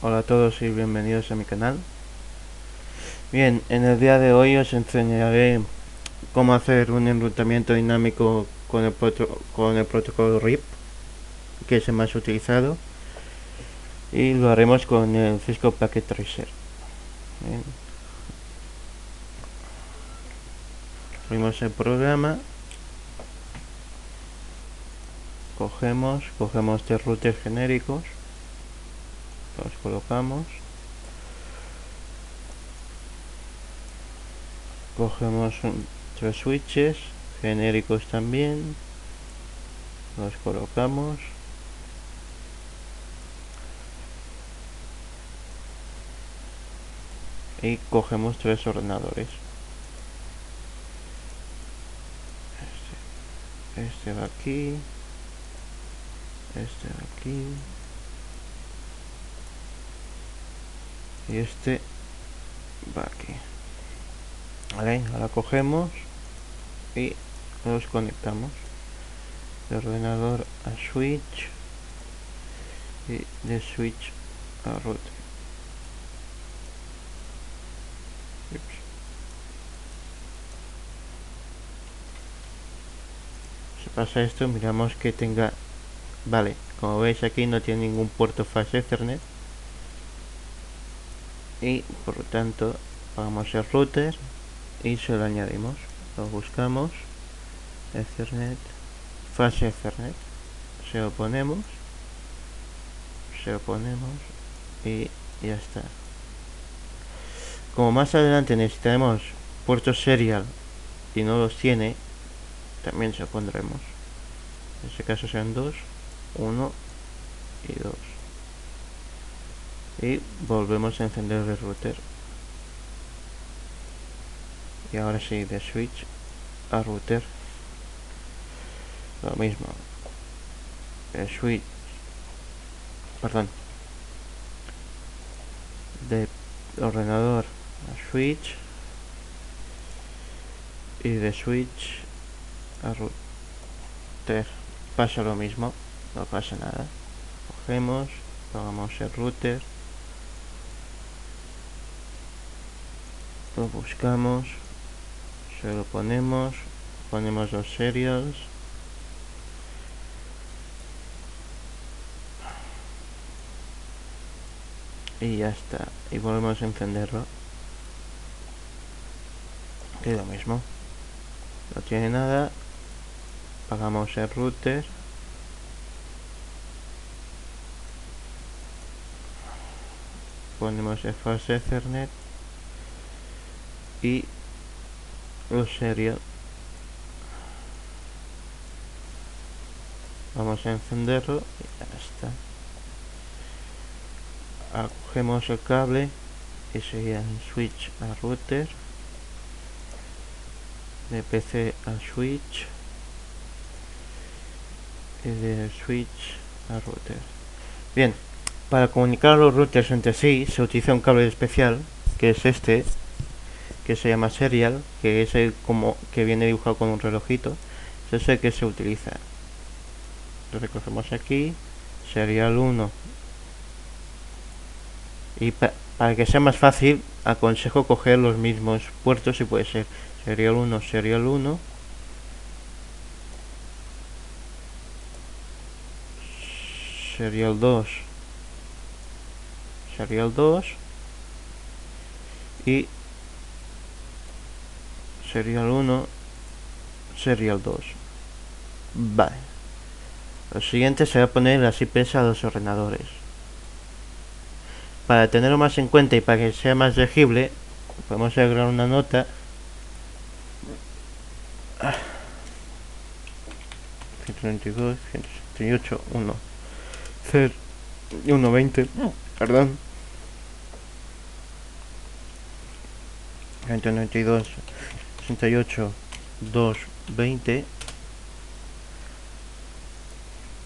Hola a todos y bienvenidos a mi canal. Bien, en el día de hoy os enseñaré cómo hacer un enrutamiento dinámico con el protocolo RIP, que es el más utilizado, y lo haremos con el Cisco Packet Tracer. Bien. Abrimos el programa, cogemos tres routers genéricos, los colocamos, cogemos tres switches genéricos también, los colocamos, y cogemos tres ordenadores. Este va aquí, este va aquí y este va aquí. Vale, ahora cogemos y los conectamos de ordenador a switch y de switch a router. Si pasa esto, miramos que tenga, vale, como veis aquí no tiene ningún puerto flash Ethernet y por lo tanto apagamos el router y se lo añadimos, lo buscamos, Ethernet, flash Ethernet, se lo ponemos y ya está. Como más adelante necesitaremos puertos serial y no los tiene, también se lo pondremos. En este caso serán 2, 1 y 2. Y volvemos a encender el router. Y ahora sí, de switch a router. Lo mismo. De switch. Perdón. De ordenador a switch. Y de switch a router. Pasa lo mismo. No pasa nada. Cogemos. Apagamos el router. Lo buscamos. Se lo ponemos los serials y ya está, y volvemos a encenderlo, y lo mismo, no tiene nada, apagamos el router, ponemos el flash Ethernet y los serial. Vamos a encenderlo y ya está. Cogemos el cable y sería el switch a router, de PC a switch y de switch a router. Bien, para comunicar los routers entre sí se utiliza un cable especial, que es este, que se llama serial, que es el como que viene dibujado con un relojito. Es el que se utiliza. Lo recogemos aquí, serial 1, y para que sea más fácil aconsejo coger los mismos puertos, si puede ser serial 1, serial 1, serial 2, serial 2 y serial 1, serial 2. Vale, lo siguiente será poner las IPs a los ordenadores. Para tenerlo más en cuenta y para que sea más legible, podemos agregar una nota. 192, 168, 1, 120, perdón. 192, 68, 220.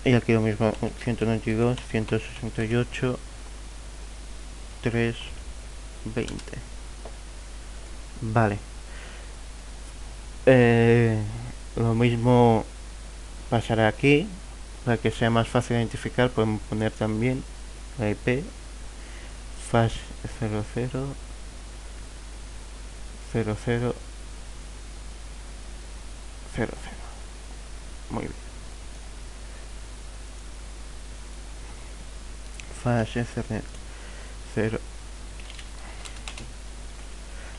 Y aquí lo mismo, 192, 168, 320. Vale. Lo mismo pasará aquí. Para que sea más fácil identificar, podemos poner también la IP flash 00 00 00. Muy bien. Flash Ethernet 0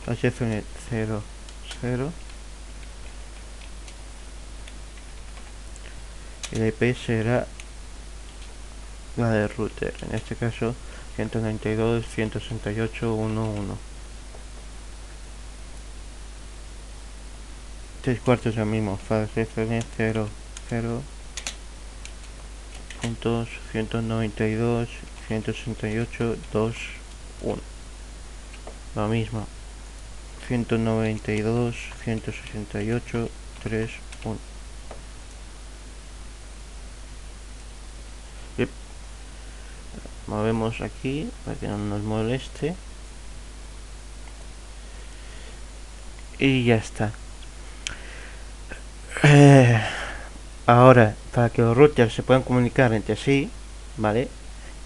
flash Ethernet 0 0 y la IP será la del router, en este caso 192.168.1.1. 3/4 lo mismo, flash Ethernet 0 0 puntos 192.168.2.1. Lo mismo, 192.168.3.1. Yep. Movemos aquí para que no nos moleste y ya está. Ahora, para que los routers se puedan comunicar entre sí, ¿vale?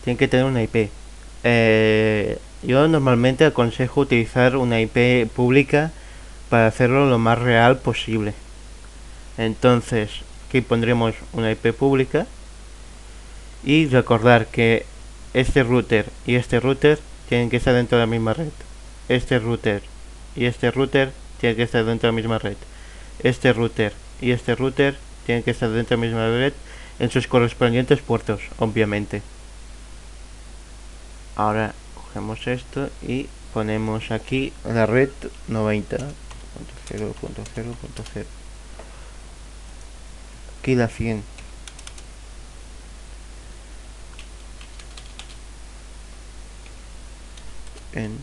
Tienen que tener una IP. Yo normalmente aconsejo utilizar una IP pública para hacerlo lo más real posible. Entonces, aquí pondremos una IP pública y recordar que este router y este router tienen que estar dentro de la misma red. Este router y este router tienen que estar dentro de la misma red. Este router y este router tienen que estar dentro de la misma red en sus correspondientes puertos, obviamente. Ahora cogemos esto y ponemos aquí la red 90.0.0.0. Aquí la 100. En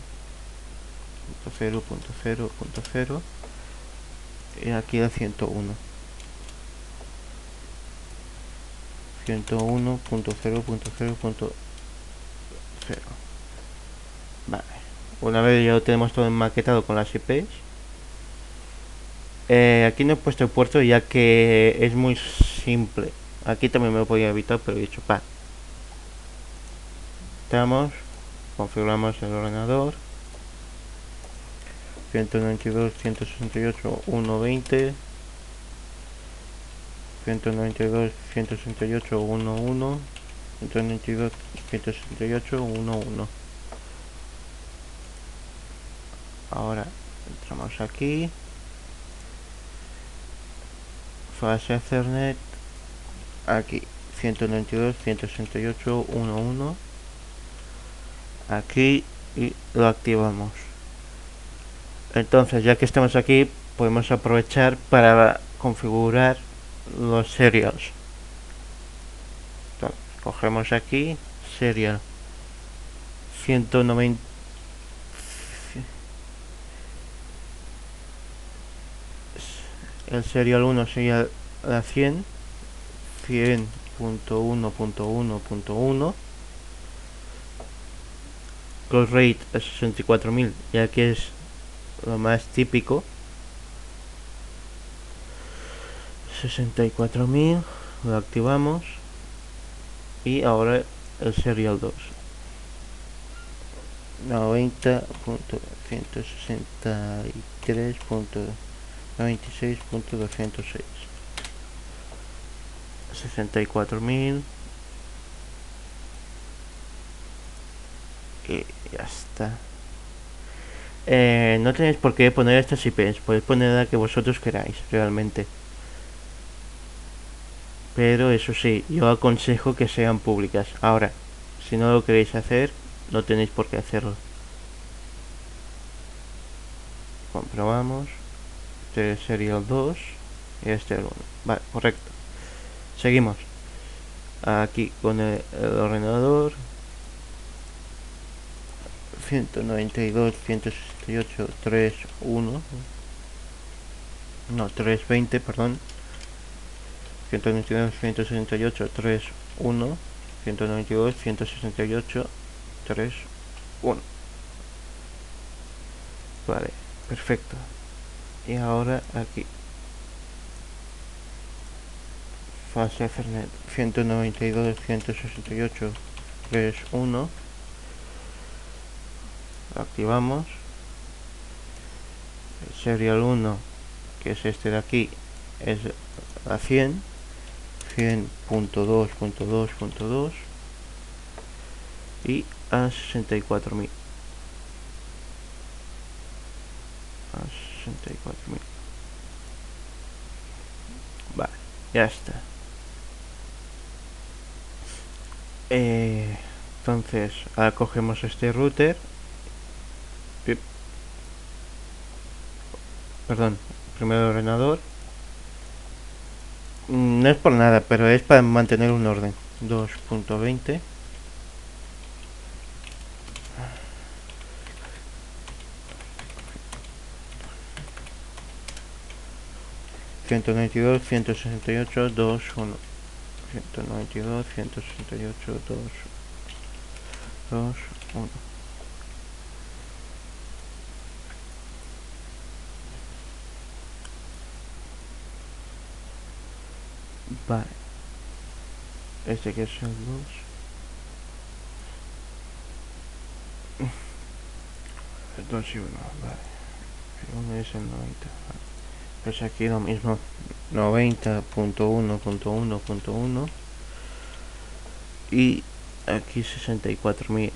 0.0.0 y aquí la 101. 101.0.0.0. Vale. Una vez ya lo tenemos todo enmaquetado con las IPs, aquí no he puesto el puerto ya que es muy simple. Aquí también me lo podía evitar, pero he dicho pa. Estamos, configuramos el ordenador. 192.168.1.20, 192.168.1.1, 192.168.1.1. Ahora entramos aquí, flash Ethernet, aquí 192.168.1.1, aquí y lo activamos. Entonces, ya que estamos aquí, podemos aprovechar para configurar los serials. Entonces, cogemos aquí serial 190. El serial 1 sería la 100, 100.1.1.1. Close rate a 64.000, ya que es lo más típico. 64.000, lo activamos y ahora el serial 2 90.163.96.206. 64.000 y ya está. No tenéis por qué poner estas IPs, podéis poner la que vosotros queráis realmente, pero eso sí, yo aconsejo que sean públicas. Ahora, si no lo queréis hacer, no tenéis por qué hacerlo. Comprobamos. Este sería el 2 y este el 1. Vale, correcto. Seguimos aquí con el ordenador. 192.168.3.1. No, 320, perdón. 192.168.3.1. 192.168.3.1. Vale, perfecto. Y ahora aquí flash Ethernet 192.168.3.1. lo activamos. El serial 1, que es este de aquí, es a 100.2.2.2 y a 64.000. A 64.000. Vale, ya está. Entonces, ahora cogemos este router. Perdón, primero el ordenador. No es por nada, pero es para mantener un orden. 2.20. 192, 168, 2, 1. 192, 168, 2, 2, 1. Vale. Este que es el 2. El 2 y 1, vale. El 1 es el 90. Vale. Pues aquí lo mismo. 90.1.1.1 y aquí 64.000.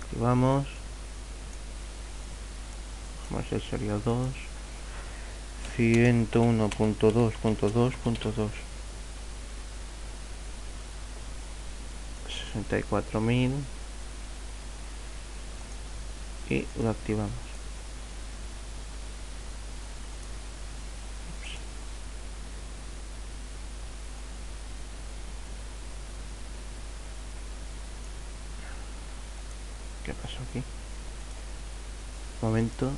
Activamos. Vamos a sería 2. 101.2.2.2. 64.000 y lo activamos. ¿Qué pasó aquí? Momento.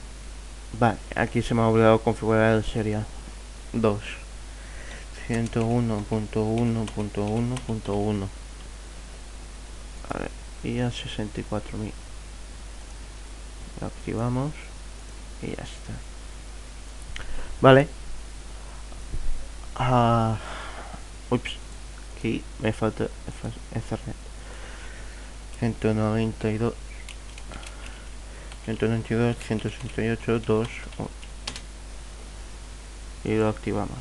Vale, aquí se me ha olvidado configurar el serial 2. 101.1.1.1. A ver, y a 64.000. Lo activamos y ya está. Vale. Ups, aquí me falta Ethernet. 192, 192, 168, 2, 1. Y lo activamos.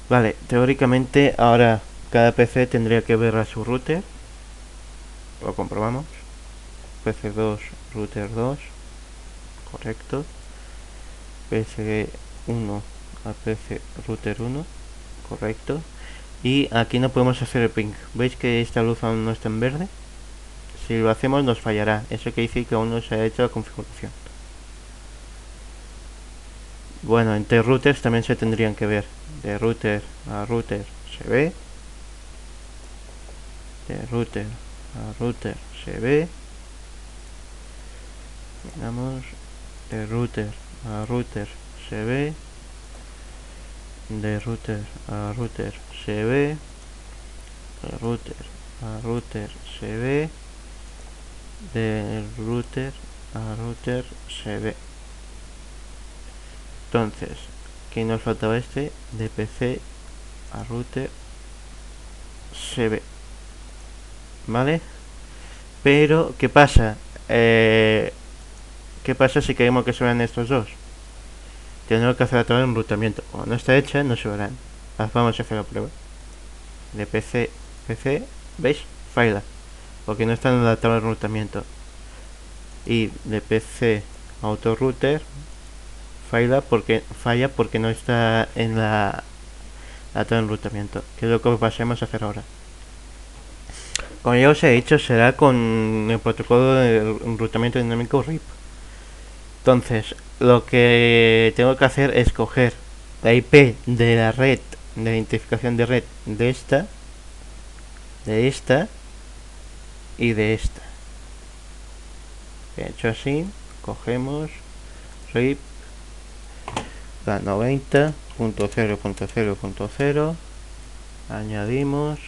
Vale, teóricamente ahora cada PC tendría que ver a su router. Lo comprobamos. PC 2, router 2. Correcto. PC 1 a PC router 1. Correcto. Y aquí no podemos hacer el ping. ¿Veis que esta luz aún no está en verde? Si lo hacemos nos fallará. Eso quiere decir que aún no se ha hecho la configuración. Bueno, entre routers también se tendrían que ver. De router a router se ve. De router a router se ve. Miramos. De router a router se ve. De router a router se ve. De router a router se ve. De router a router se ve. Entonces, ¿qué nos faltaba este? De PC a router se ve. ¿Vale? Pero, ¿qué pasa? ¿Qué pasa si queremos que se vean estos dos? Tenemos que hacer a través de enrutamiento. Como no está hecha, no se verán. Vamos a hacer la prueba. De PC, ¿veis? Falla. Porque no está en la tabla de enrutamiento. Y de PC a autorouter falla porque no está en la tabla de enrutamiento. Que es lo que pasemos a hacer ahora. Como ya os he dicho, será con el protocolo de enrutamiento dinámico RIP. Entonces, lo que tengo que hacer es coger la IP de la red de identificación de red de esta y de esta. He hecho así, cogemos RIP la 90.0.0.0, añadimos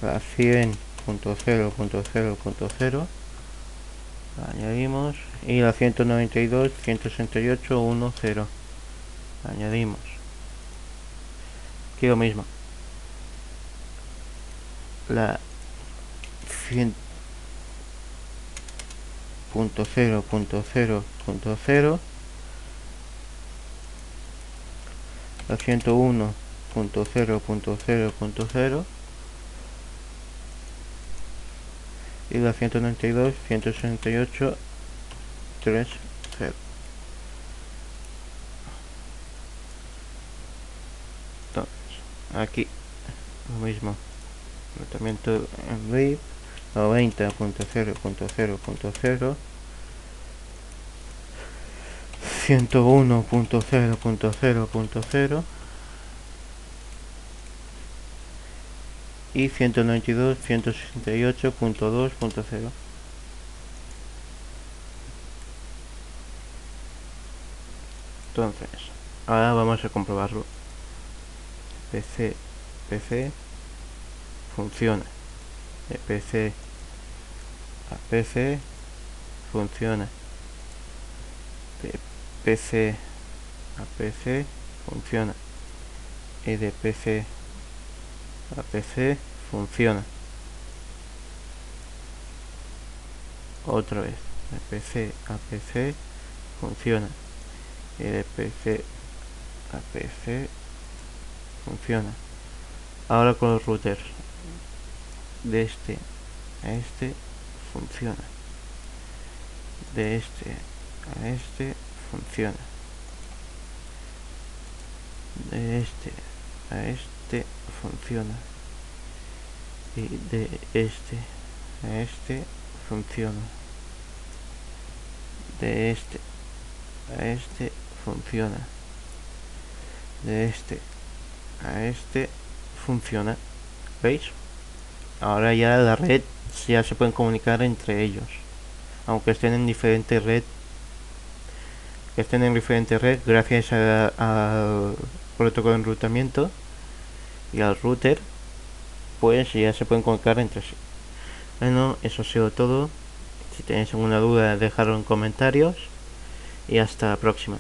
la 100.0.0.0, añadimos, y la 192.168.1.0 añadimos. Aquí lo mismo, la 100.0.0.0 la 101.0.0.0 y la 192.168.3.0. Entonces, aquí lo mismo, tratamiento en RIP 90.0.0.0, 101.0.0.0 y 192.168.2.0. Entonces, ahora vamos a comprobarlo. PC funciona. De PC a PC funciona. De PC a PC funciona. Y de PC a PC funciona. Otra vez. De PC a PC funciona. Y de PC a PC funciona. Ahora con los routers. De este a este funciona. De este a este funciona. De este a este funciona. Y de este a este funciona. De este a este funciona. De este a este funciona. ¿Veis? Ahora ya la red ya se pueden comunicar entre ellos, aunque estén en diferente red, gracias al protocolo de enrutamiento y al router, pues ya se pueden comunicar entre sí. Bueno, eso ha sido todo. Si tenéis alguna duda, dejadlo en comentarios y hasta la próxima.